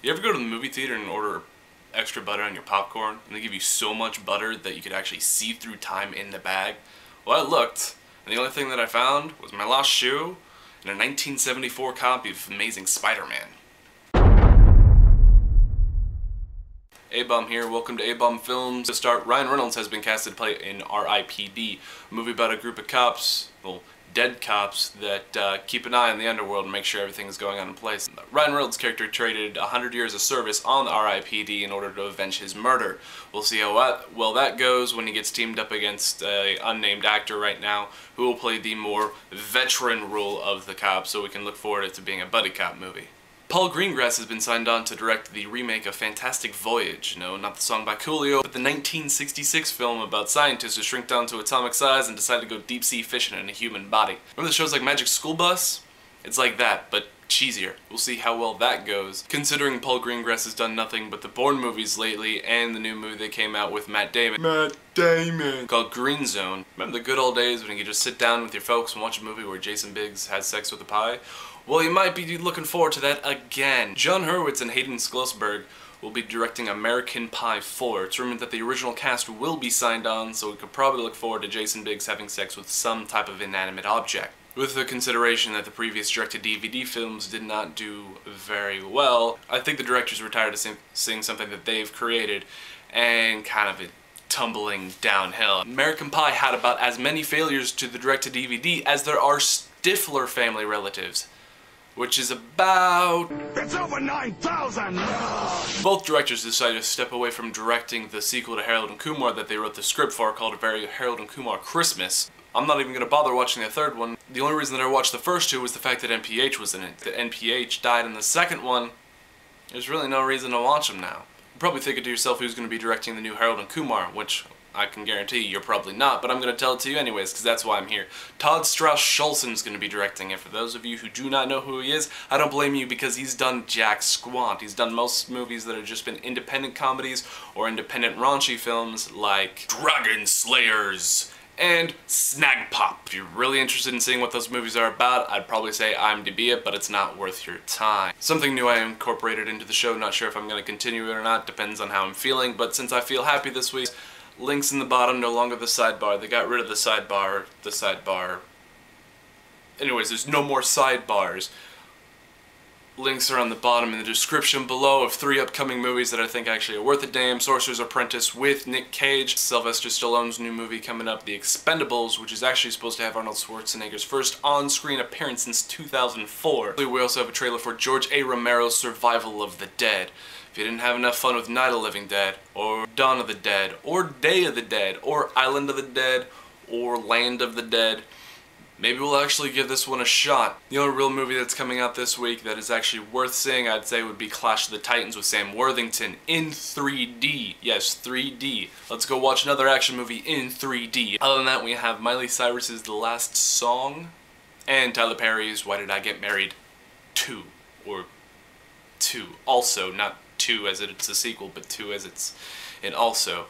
You ever go to the movie theater and order extra butter on your popcorn, and they give you so much butter that you could actually see through time in the bag? Well, I looked, and the only thing that I found was my lost shoe and a 1974 copy of Amazing Spider-Man. A-Bomb here, welcome to A-Bomb Films. To start, Ryan Reynolds has been casted to play in R.I.P.D., a movie about a group of cops, well, dead cops, that keep an eye on the underworld and make sure everything is going on in place. Ryan Reynolds' character traded 100 years of service on the R.I.P.D. in order to avenge his murder. We'll see how well that goes when he gets teamed up against an unnamed actor right now who will play the more veteran role of the cop, so we can look forward to it to being a buddy cop movie. Paul Greengrass has been signed on to direct the remake of Fantastic Voyage. No, not the song by Coolio, but the 1966 film about scientists who shrink down to atomic size and decide to go deep-sea fishing in a human body. Remember the shows like Magic School Bus? It's like that, but cheesier. We'll see how well that goes, considering Paul Greengrass has done nothing but the Bourne movies lately and the new movie that came out with Matt Damon. Called Green Zone. Remember the good old days when you could just sit down with your folks and watch a movie where Jason Biggs has sex with a pie? Well, you might be looking forward to that again. John Hurwitz and Hayden Schlossberg will be directing American Pie 4. It's rumored that the original cast will be signed on, so we could probably look forward to Jason Biggs having sex with some type of inanimate object. With the consideration that the previous direct-to-DVD films did not do very well, I think the directors were tired of seeing something that they've created and kind of it tumbling downhill. American Pie had about as many failures to the direct-to-DVD as there are Stifler family relatives, which is about... It's over 9,000! Both directors decided to step away from directing the sequel to Harold and Kumar that they wrote the script for, called Harold and Kumar Christmas. I'm not even going to bother watching the third one. The only reason that I watched the first two was the fact that NPH was in it. That NPH died in the second one, there's really no reason to watch them now. You're probably thinking to yourself who's going to be directing the new Harold and Kumar, which I can guarantee you're probably not, but I'm going to tell it to you anyways, because that's why I'm here. Todd Strauss-Schulzen's going to be directing it. For those of you who do not know who he is, I don't blame you, because he's done jack squat. He's done most movies that have just been independent comedies or independent raunchy films like Dragon Slayers and Snag Pop. If you're really interested in seeing what those movies are about, I'd probably say IMDb it, but it's not worth your time. Something new I incorporated into the show, not sure if I'm going to continue it or not, depends on how I'm feeling, but since I feel happy this week, links in the bottom, no longer the sidebar. They got rid of the sidebar. Anyways, there's no more sidebars. Links are on the bottom in the description below of 3 upcoming movies that I think actually are worth a damn. Sorcerer's Apprentice with Nick Cage, Sylvester Stallone's new movie coming up, The Expendables, which is actually supposed to have Arnold Schwarzenegger's first on-screen appearance since 2004. We also have a trailer for George A. Romero's Survival of the Dead. If you didn't have enough fun with Night of the Living Dead, or Dawn of the Dead, or Day of the Dead, or Island of the Dead, or Land of the Dead, maybe we'll actually give this one a shot. The only real movie that's coming out this week that is actually worth seeing, I'd say, would be Clash of the Titans with Sam Worthington in 3D. Yes, 3D. Let's go watch another action movie in 3D. Other than that, we have Miley Cyrus's The Last Song, and Tyler Perry's Why Did I Get Married 2, or 2. Also, not 2 as it's a sequel, but 2 as it's in also,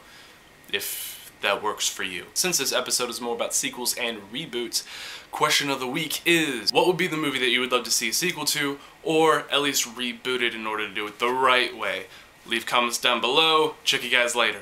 if that works for you. Since this episode is more about sequels and reboots, question of the week is, what would be the movie that you would love to see a sequel to, or at least reboot it in order to do it the right way? Leave comments down below. Check you guys later.